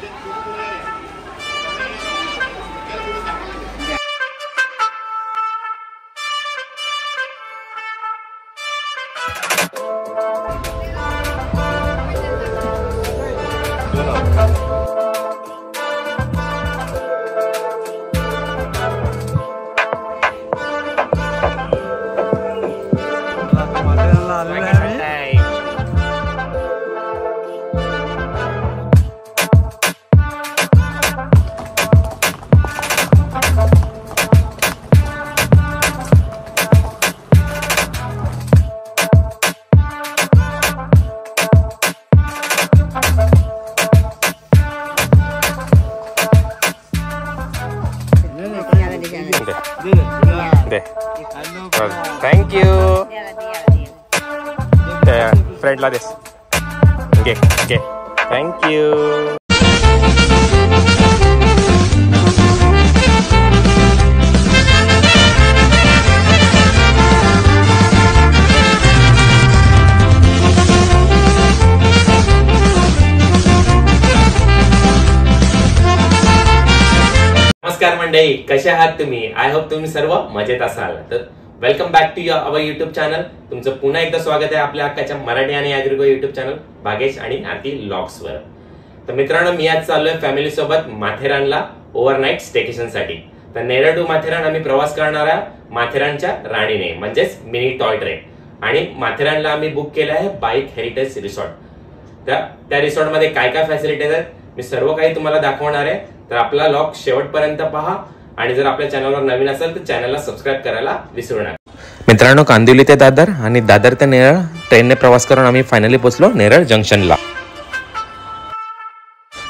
Thank you friend ला देस okay okay thank you नमस्कार मंडळी, कसे आहात तुम्ही? आय होप तुम्ही सर्व मजेत असाल. तर welcome back to our YouTube channel. तुमचं पुन्हा एकदा स्वागत आहे आपल्या हक्काच्या मराठी आणि ॲग्रिगो युट्यूब चॅनल भागेश आणि आरती लॉग्स वर. तर मित्रांनो, मी आज चाललोय फॅमिली सोबत माथेरानला ओव्हरनाईट स्टेकेशन साठी. तर नेरळ टू माथेरान आम्ही प्रवास करणार आहे माथेरानच्या राणीने म्हणजेच मिनी टॉय ट्रेन. आणि माथेरानला आम्ही बुक केलं आहे बाईक हेरिटेज रिसॉर्ट. त्या रिसॉर्ट मध्ये काय काय फॅसिलिटीज आहेत मी सर्व काही तुम्हाला दाखवणार आहे. तर आपला लॉग शेवटपर्यंत पहा आणि जर आपल्या चॅनलवर नवीन असेल तर चॅनलला सबस्क्राईब करायला विसरू नका. मित्रांनो, कांदिवली ते दादर आणि दादर ते नेरळ ट्रेनने प्रवास करून आम्ही फायनली पोहोचलो नेरळ जंक्शनला.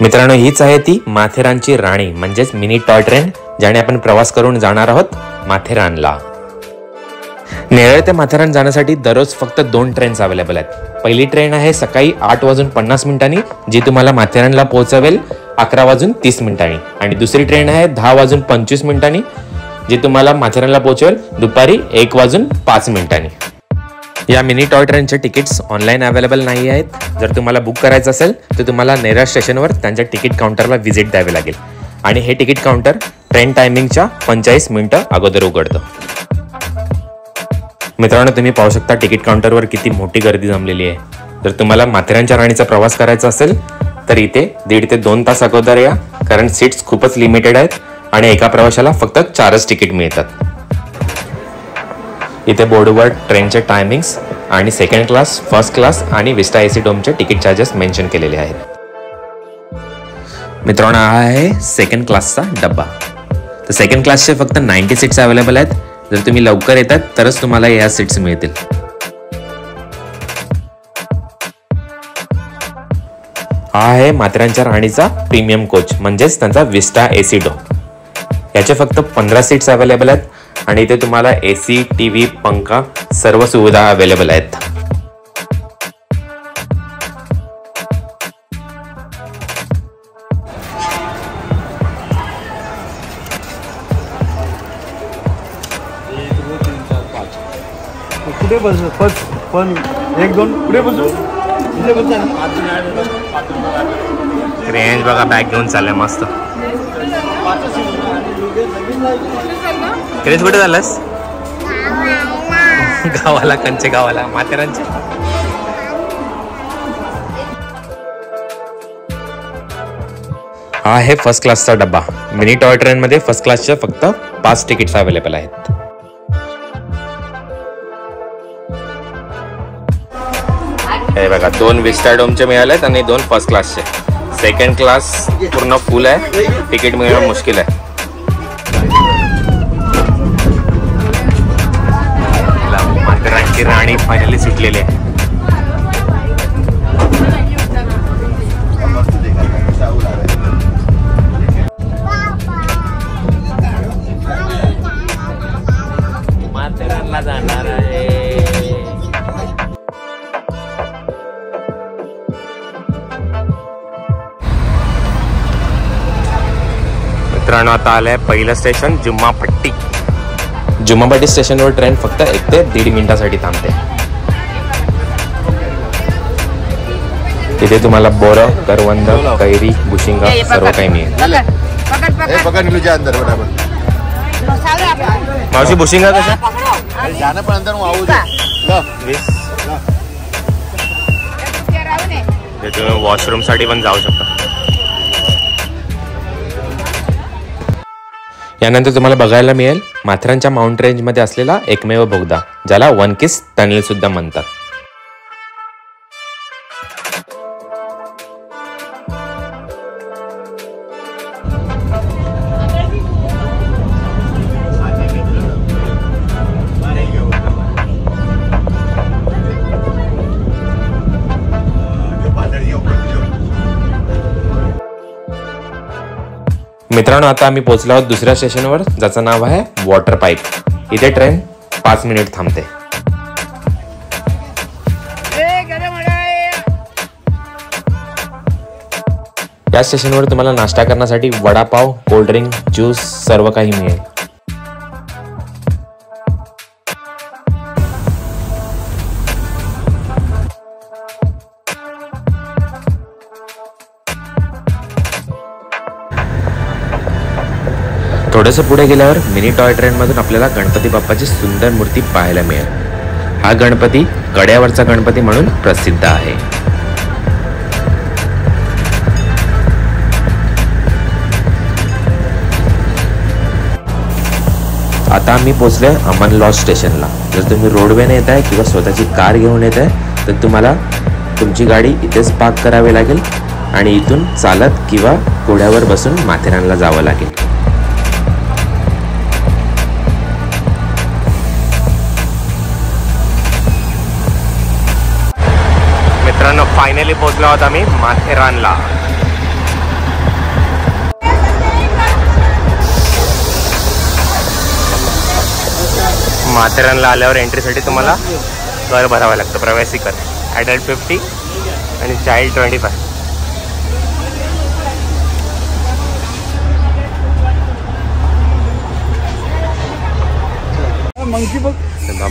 मित्रांनो, हीच आहे ती माथेरानची राणी म्हणजेच मिनी टॉय ट्रेन ज्याने आपण प्रवास करून जाणार आहोत माथेरानला. नेरळ ते माथेरान जाण्यासाठी दररोज फक्त 2 ट्रेन्स अवेलेबल आहेत. पहिली ट्रेन आहे सकाळी 8:50 जी तुम्हाला माथेरानला पोहोचवेल 11:30 आणि दुसरी ट्रेन आहे 10:25 जी तुम्हाला माथेरानला पोहोचवेल दुपारी 1:05. या मिनी टॉय ट्रेनचे तिकीट्स ऑनलाईन अवेलेबल नाही आहेत. जर तुम्हाला बुक करायचं असेल तर तुम्हाला नेरळ स्टेशनवर त्यांच्या तिकीट काउंटरला व्हिजिट द्यावे लागेल आणि हे तिकीट काउंटर ट्रेन टायमिंगच्या 45 मिनिटं अगोदर उघडतं. मित्रांनो, तुम्ही पाहू शकता तिकीट काउंटरवर किती मोठी गर्दी जमलेली आहे. जर तुम्हाला माथेरानच्या राणीचा प्रवास करायचा असेल तर इथे 1.5 ते 2 तास अगोदर या, कारण सीट्स खूपच लिमिटेड आहेत आणि एका प्रवाशाला फक्त 4च तिकीट मिळतात. इथे बोर्डवर ट्रेनचे टायमिंग्स आणि सेकंड क्लास, फर्स्ट क्लास आणि विस्टा एसी डोमचे तिकीट चार्जेस मेन्शन केलेले आहेत. मित्रांनो, हा आहे सेकंड क्लासचा डब्बा. तर सेकंड क्लासचे फक्त 90 सीट्स अवेलेबल आहेत. जर तुम्ही लवकर येतात तरच तुम्हाला या सीट्स मिळतील. हा आहे माथेरानच्या राणीचा प्रीमियम कोच म्हणजेच त्यांचा विस्टा एसी डोम. याचे फक्त 15 सीट्स अवेलेबल आहेत आणि इथे तुम्हाला एसी, टीव्ही, पंखा सर्व सुविधा अवेलेबल आहेत. कुठे बसू पण 1-2 पुढे बसू. रेंज बघा, बॅग घेऊन चाललंय मस्त. क्रेज कुठे झालंस? गावाला. कंचे गावाला माथेरानचे. हा आहे फर्स्ट क्लासचा डब्बा. मिनी टॉय ट्रेन मध्ये फर्स्ट क्लासच्या फक्त 5 तिकीट्स अवेलेबल आहेत. हे बघा, 2 विस्टा डोमचे मिळालेत आणि 2 फर्स्ट क्लासचे. सेकंड क्लास पूर्ण फुल आहे, तिकीट मिळणं मुश्किल आहे. माथेरानची राणी फायनली सुटलेली आहे. माथेरानला जाणार आहे. मित्रांनो, आता आलंय पहिलं स्टेशन जुम्मापट्टी. जुम्मापट्टी स्टेशनवर ट्रेन फक्त 1 ते 1.5 मिनिटासाठी थांबते. इथे तुम्हाला बोरं, करवंद, कैरी, बुशिंगा सर्व काही मिळेल. पकड़ नीचे अंदर बराबर. मावशी बुशिंगा कशा? जाना पण अंदर आऊ दे. 20. तुम्ही वॉशरूम साठी पण जाऊ शकता. यानंतर तुम्हाला बघायला मिळेल माथेरानच्या माउंट रेंज मध्ये असलेला एकमेव बोगदा, ज्याला वन किस टनेल सुद्धा म्हणतात. मित्रांनो, आता आम्ही पोहोचलो आहोत दुसऱ्या स्टेशनवर, ज्याचं नाव आहे वॉटर पाईप. इथे ट्रेन 5 मिनिट थांबते. या स्टेशनवर तुम्हाला नाश्ता करण्यासाठी वडापाव, कोल्ड्रिंक, ज्यूस सर्व काही मिळेल. थोडंसं पुढे गेल्यावर मिनी टॉय ट्रेन मधून आपल्याला गणपती बाप्पाची सुंदर मूर्ती पाहायला मिळेल. हा गणपती गड्यावरचा गणपती म्हणून प्रसिद्ध आहे. आता आम्ही पोहोचलोय अमन लॉज स्टेशनला. जर तुम्ही रोडवेने येत आहे किंवा स्वतःची कार घेऊन येत आहे तर तुम्हाला तुमची गाडी इथेच पार्क करावी लागेल आणि इथून चालत किंवा घोड्यावर बसून माथेरानला जावं लागेल. मित्रांनो, फायनली पोहोचलो आहोत आम्ही माथेरानला. माथेरानला आल्यावर एंट्रीसाठी तुम्हाला कर भरावं लागतं, प्रवासी कर. ॲडल्ट 50 आणि चाइल्ड 25.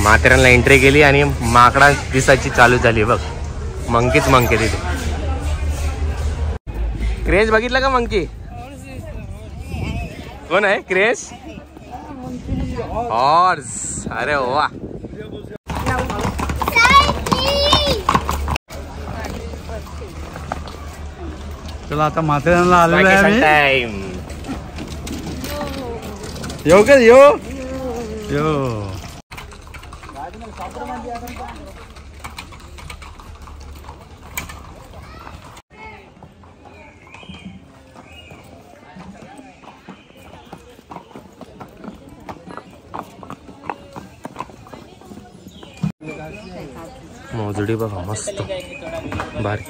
माथेरानला एंट्री केली आणि माकडा दिसायची चालू झाली. बघ, मंकीच मंकी तिथे. क्रेश बघितलं का? मंकी कोण आहे? क्रेश हॉर्स. अरे वा. चला आता माथेरानला आलेलो आहे Vacation आम्ही. time. येऊ का? यो मोजडी बघा, मस्त भारी.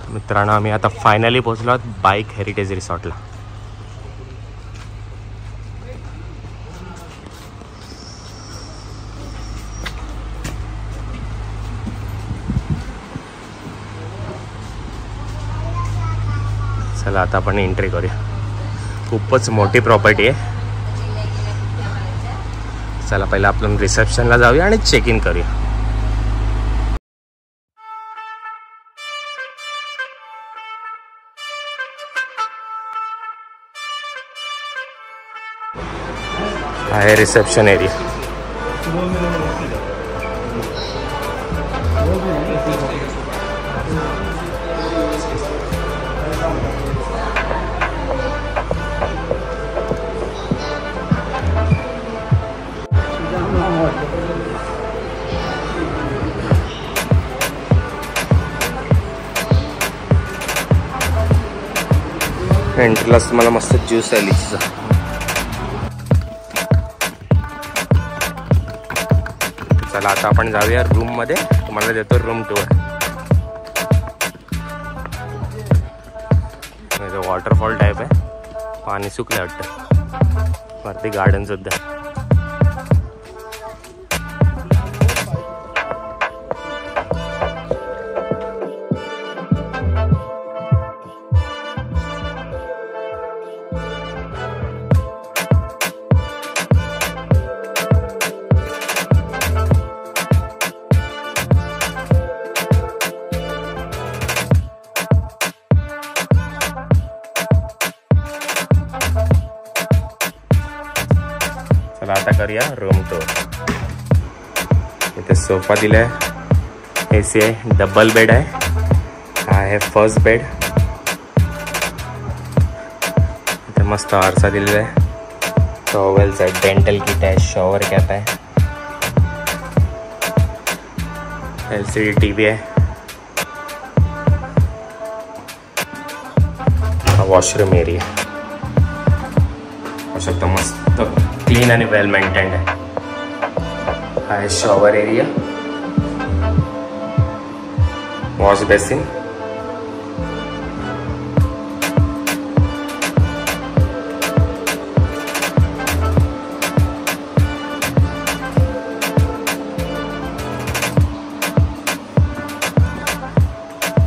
मित्रांनो, आम्ही आता फायनली पोहोचलो आहोत बाईक हेरिटेज रिसॉर्टला. चला आता आपण एंट्री करूया. खूपच मोठी प्रॉपर्टी आहे. चला पहिला आपण रिसेप्शनला जाऊया आणि चेक इन करूया. आहे रिसेप्शन एरिया. एंट्रीलाच तुम्हाला मस्त ज्यूस आहे लिचीचा. चला आता आपण जाऊया रूम मध्ये. तुम्हाला देतो रूम टूर. वॉटरफॉल टाईप आहे. पाणी सुकलं वाटतं. वरती गार्डन सुद्धा. आता करूया रूम टूर. इथे सोफा दिलाय, AC आहे, डबल बेड आहे. हा आहे फर्स्ट बेड. इथे मस्त आरसा दिलेला आहे, टॉवेल्स आहे, डेंटल किट आहे, शॉवर कॅप आहे, LCD TV आहे. हा वॉशरूम एरिया होऊ शकतो, मस्त क्लीन आणि वेल मेंटेन्ड आहे. हा आहे शॉवर एरिया, वॉश बेसिन,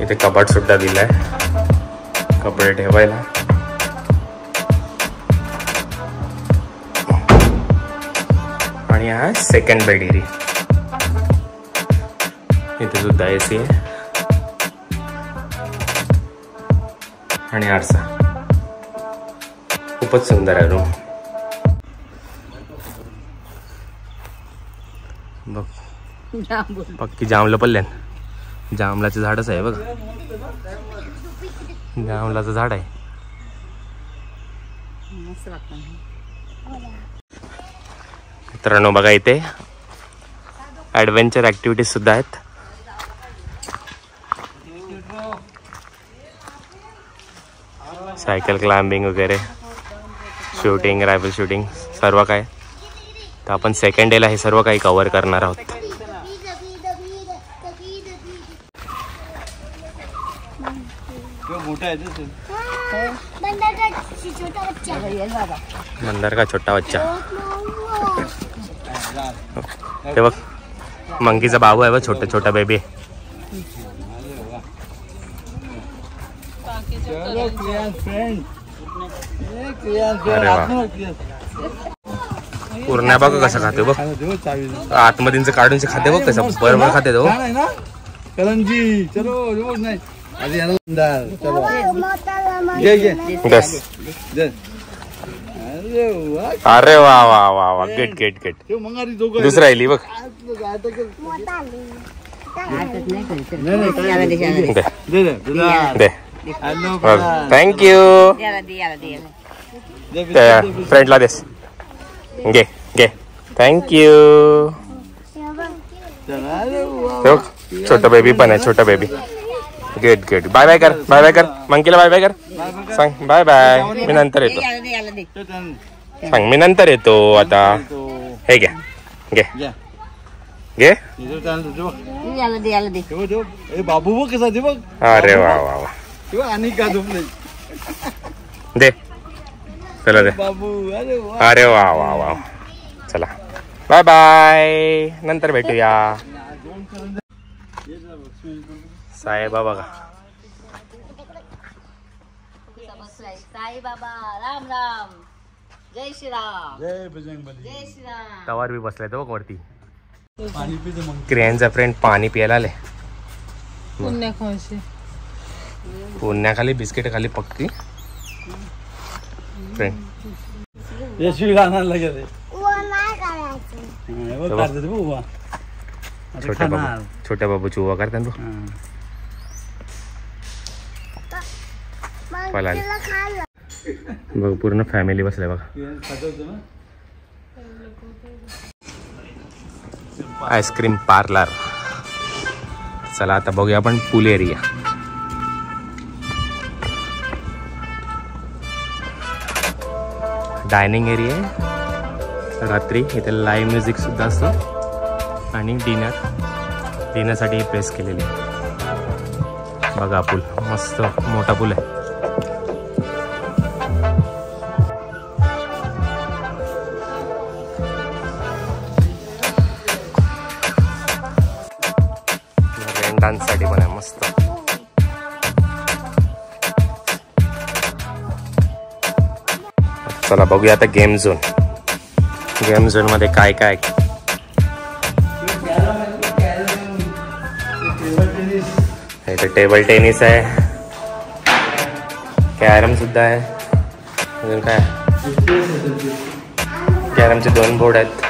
इथे कपाट सुद्धा दिलाय कपडे ठेवायला. आणि हा सेकंड बेड एरिया. इथे सुद्धा AC आहे आणि आरसा. खूपच सुंदर आहे रूम. बघ पक्की जांभलं पडल्यान. जांभळाचं झाडच आहे बघ, जांभळाचं झाड आहे. मित्रांनो बघा, इथे ॲडव्हेंचर ॲक्टिव्हिटीज सुद्धा आहेत. सायकल क्लाइम्बिंग वगैरे, शूटिंग, रायफल शूटिंग, सर्व काय. तर आपण सेकंड डेला हे सर्व काही कव्हर करणार आहोत. मंदार का छोटा बच्चा. ते बघ मंकीचा बाबू आहे बघ, छोटा छोटा बेबी. अरे वा, पूर्ण बघ कसं खाते बघ, आतमधींच काढून खाते बघ कसं बरोबर खाते तो. करंजी चलो नाही. अरे वा वा वा वा, गेट गेट गेट. दुसरा आली बघ. दे थँक्यू. फ्रेंडला देस. घे घे, थँक्यू. छोटा बेबी पण आहे, छोटा baby. Good good. Bye bye कर, बाय बाय कर मंकीला, बाय बाय कर. सांग बाय बाय, मी नंतर येतो. सांग मी नंतर येतो आता. हे घ्या घे घे. बाबू बघ कसा बघ. अरे वा वा वा, आणि का झोपले दे. चला दे बाबू. अरे वा वा वा. चला बाय बाय, नंतर भेटूया. साईबाबा बघा, साईबाबा राम राम, जय श्रीराम, जय बजरंगबली. जय श्रीराम. तवार बी बसलाय तो बघ वरती. पाणी पिते मग. क्रियांचा फ्रेंड पाणी प्यायला आले. पुण्याखाली बिस्किट खाली पक्की फ्रेंड. यशवी गाणं लागेल. छोट्या बाबूची उभा करता तू. बघ पूर्ण फॅमिली बसलाय बघा. Ice cream parlour. चला आता बघूया आपण पूल एरिया. डायनिंग एरिया आहे. रात्री इथे लाईव्ह म्युझिक सुद्धा असतं आणि डिनरसाठी प्लेस केलेली आहे. बघा पूल मस्त मोठा पूल आहे. डान्ससाठी पण आहे मस्त. चला बघूया आता गेम झोन. गेम झोन मध्ये काय काय. इथे टेबल टेनिस आहे, कॅरम सुद्धा आहे. अजून काय कॅरमचे 2 बोर्ड आहेत.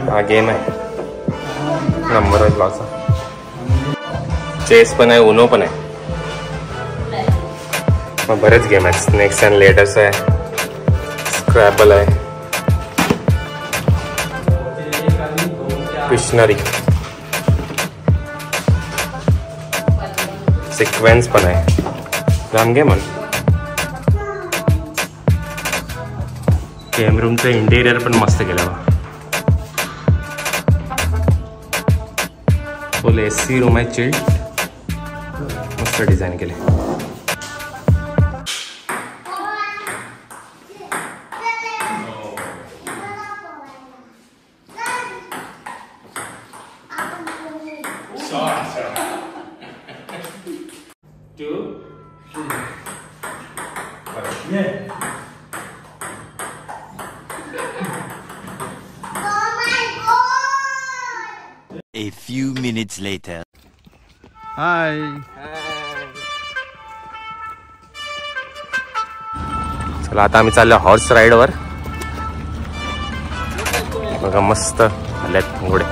हा गेम आहे नंबर वाईज लॉचा. चेस पण आहे, उनो पण आहे. मग बरेच गेम आहेत. स्नेक्स अँड लेडर्स आहे, स्क्रॅबल आहे, पिशनरी, सिक्वेन्स पण आहे. राम गेम आहे. गेम रूमचं इंटेरियर पण मस्त केलं बा. फुल AC रूम आहे, चिल्ड, मस्त डिझाईन केले. A few minutes later. हाय. चला आता आम्ही चाललो हॉर्स राईडवर. बघा मस्त आल्यात घोडे.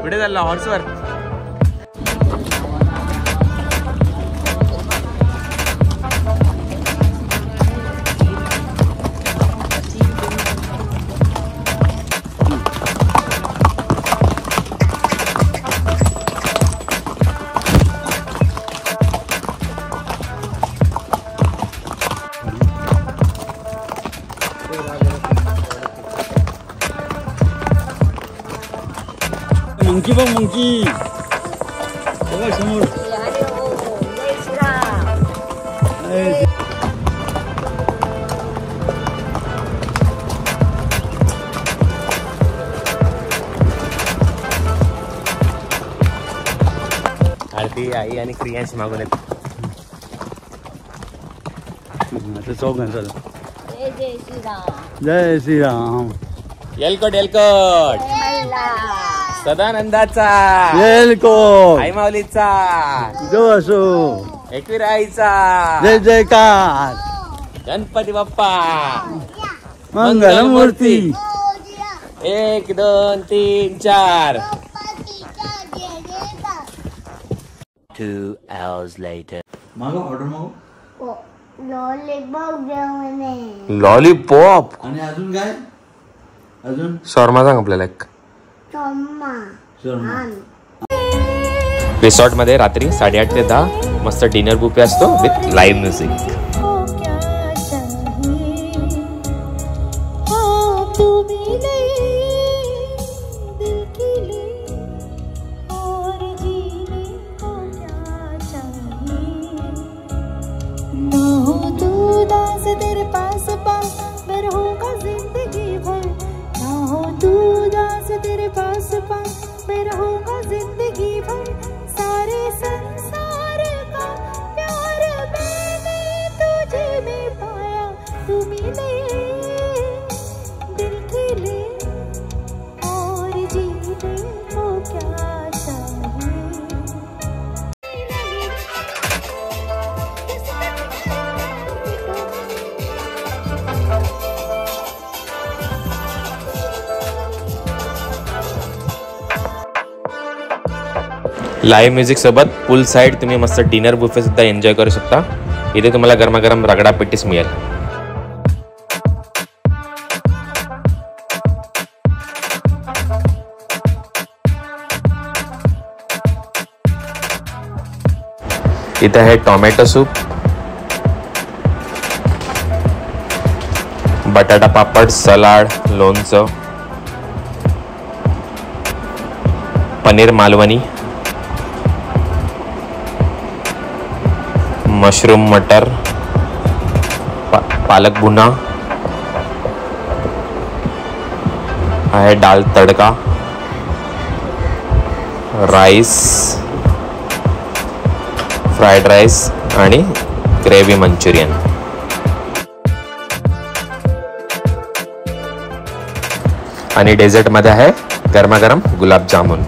कुठे चालला हॉर्सवर? मंकी बघ, मंकी बघा समोर. जय श्रीराम. आरती आई आणि क्रियांशी मागून येत. आता चौघां चला. जय जय श्रीराम. जय श्रीराम. येलकोट येलकोट. मल्ला. सदानंदाचा, येलको, आई माऊलीचा, जो असो, एकविराईचा, जय जयकार, गणपती बाप्पा, मंगलमूर्ती. 1 2 3 4. 2 hours later. मागो ऑर्डर मागो. लॉलीपॉप जेवणे. लॉलीपॉप. आणि अजून काय? अजून शॉर्मा सांग आपल्याला एक. टॉम्मा. शर्मा. रिसॉर्ट मध्ये रात्री 8:30 ते 10 मस्त डिनर बुफे असतो with live music. Live music सोबत पूल साईड तुम्ही मस्त डिनर बुफे सुद्धा एन्जॉय करू शकता. इथे तुम्हाला गरमागरम रगडा पेटीस मिळेल. इथे आहे टोमॅटो सूप, बटाटा पापड, सलाड, लोणचं, पनीर मालवणी, मशरूम मटर, पालक भुना, आहे दाल तडका, राईस, फ्राईड राईस आणि ग्रेव्ही मंचुरियन. आणि डेझर्ट मध्ये आहे गरमागरम गुलाबजामुन.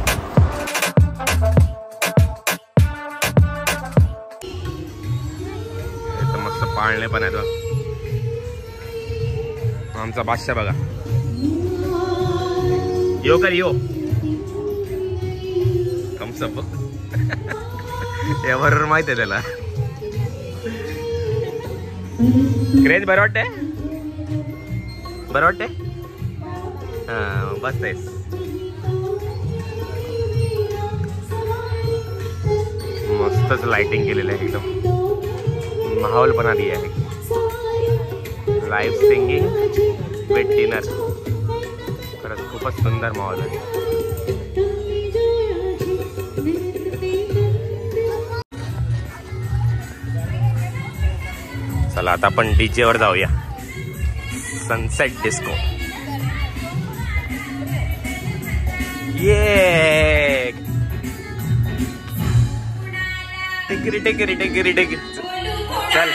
मस्त पाळणे पण आहेत. आमचा बादशाह बघा. यो कर यो कमसप यावर माहित आहे त्याला. क्रेज बरं वाटतंय, बरं वाटतंय. हा बस तेच. मस्तच लाइटिंग केलेलं आहे एकदम. माहोल बना दिया है. Live singing with dinner. खरंच खूपच सुंदर माहोल आहे. चला आता आपण डीजे वर जाऊया. Sunset disco. ये टिकरी टिकरी टिकरी टिकरी. चल